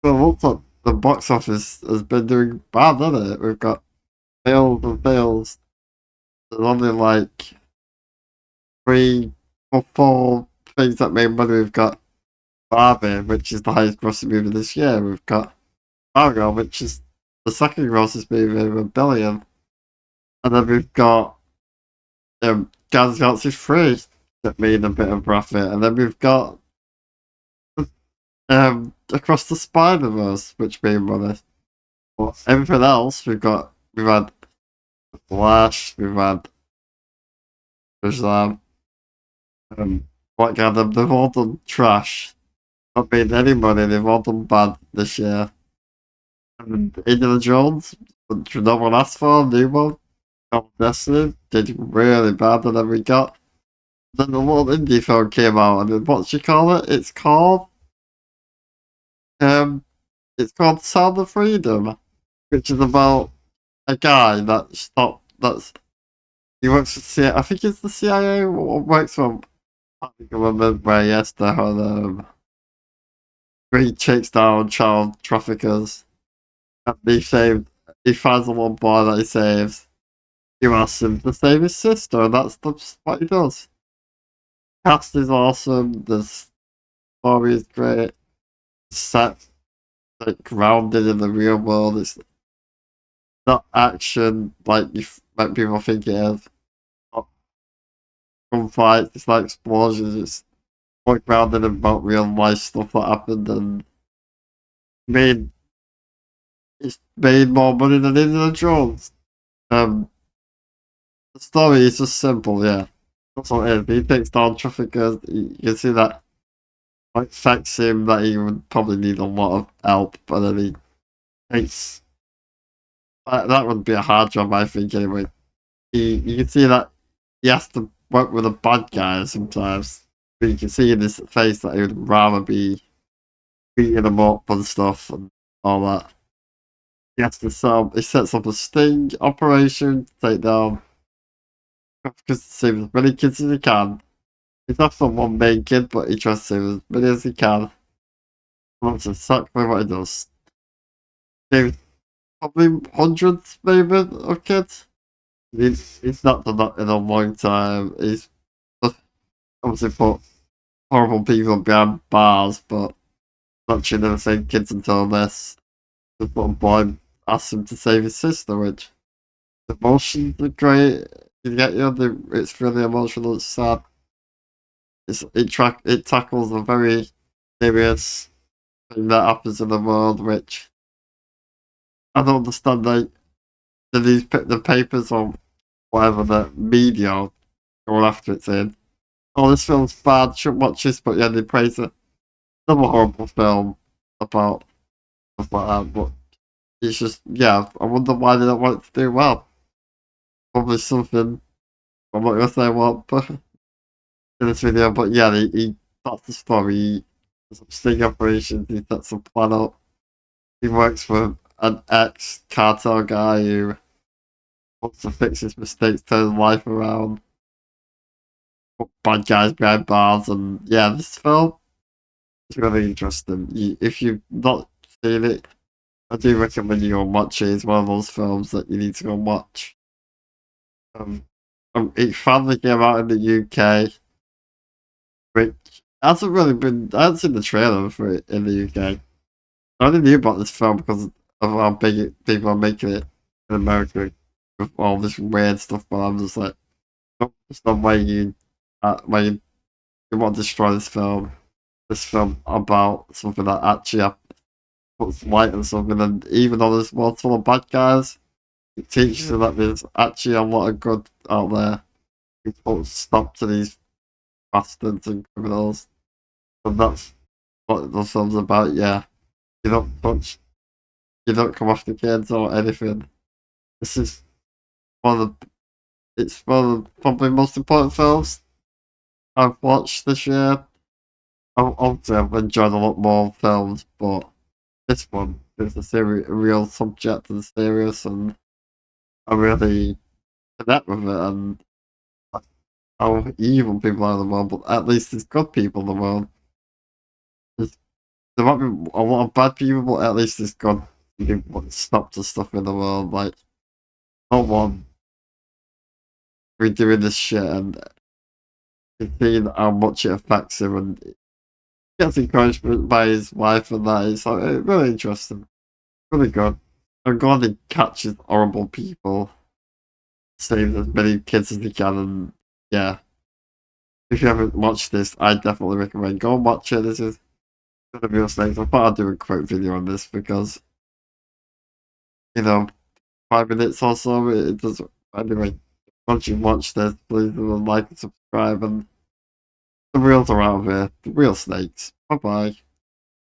Well, it looks like the box office has been doing bad, hasn't it? We've got fails and fails. There's only like three or four things that made money. We've got Barbie, which is the highest grossing movie this year. We've got Argo, which is the second grossest movie with $1 billion. And then we've got Guardians of the Galaxy 3 that made a bit of profit. And then we've got Across the Spider-Verse, which made money. But everything else, we've had Flash, we've had Shazam, Black Adam, they've all done trash. Not made any money, they've all done bad this year. And Indiana Jones, which no one asked for, new one, Call Destiny, did really bad, and then we got. Then the little indie film came out, and then what you call it? Um, it's called Sound of Freedom, which is about a guy he works for I think it's the CIA or works for the government where he has to where he chased down child traffickers. And he finds a little boy that he saves. He asks him to save his sister, and what he does. Cast is awesome, the story is great, set like grounded in the real world. It's not action like people think it is. Not gunfights, it's like explosions, it's more grounded about real life stuff that happened and made it's made more money than Indiana Jones. Um, the story is just simple, yeah. That's what it is. He takes down traffickers. You can see that like affects him that he would probably need a lot of help, but then he takes that would be a hard job, I think. Anyway, you can see that he has to work with a bad guy sometimes. But you can see in his face that he would rather be beating him up and stuff and all that. He has to he sets up a sting operation to take down because to save as many kids as he can. He's not for one main kid, but he tries to save as many as he can. That's exactly what he does. Saves probably hundreds, maybe, of kids. He's not done that in a long time. He's obviously put horrible people behind bars, but actually never seen kids until this. The little boy asks him to save his sister, which the emotions are great. It's really emotional. It's sad. It tackles a very serious thing that happens in the world, which I don't understand. The papers or whatever the media going after it's in. Oh, this film's bad. Shouldn't watch this, but yeah, they praise it. Another horrible film about stuff like that, but it's just yeah. I wonder why they don't want it to do well. Probably something. I'm not gonna say what, but in this video, but yeah, that's the story. He does some sting operations. He sets a plan up. He works with an ex cartel guy who wants to fix his mistakes, turn his life around. Put bad guys behind bars, and yeah, this film is really interesting. If you've not seen it, I do recommend you go and watch it. It's one of those films that you need to go and watch. Um, it finally came out in the UK, which hasn't really been. I haven't seen the trailer for it in the UK. I only knew about this film because of how people are making it in America with all this weird stuff. But I'm just like, no, there's no way you want to destroy this film. This film about something that actually puts light on something, and even though there's more full of bad guys, it teaches you that there's actually a lot of good out there. You put stop to these bastards and criminals, and that's what the film's about. Yeah, you don't touch, you don't come after kids or anything. This is one of it's one of the probably most important films I've watched this year. Obviously, I've enjoyed a lot more films, but this one is a real subject and serious, and I really connect with it. And how evil people are in the world, but at least there's good people in the world. There's there might be a lot of bad people, but at least it's gone stop the stuff in the world. Like, no one redoing this shit and seeing how much it affects him, and he gets encouragement by his wife and that. It's like really interesting, really good. I'm glad he catches horrible people, saves as many kids as he can, and yeah. If you haven't watched this, I definitely recommend go and watch it. This is gonna be us next. I thought I'd do a quick video on this because, you know, 5 minutes or so, it does. Anyway, once you watch this, please like and subscribe, and the reals are out of here. The real snakes. Bye bye.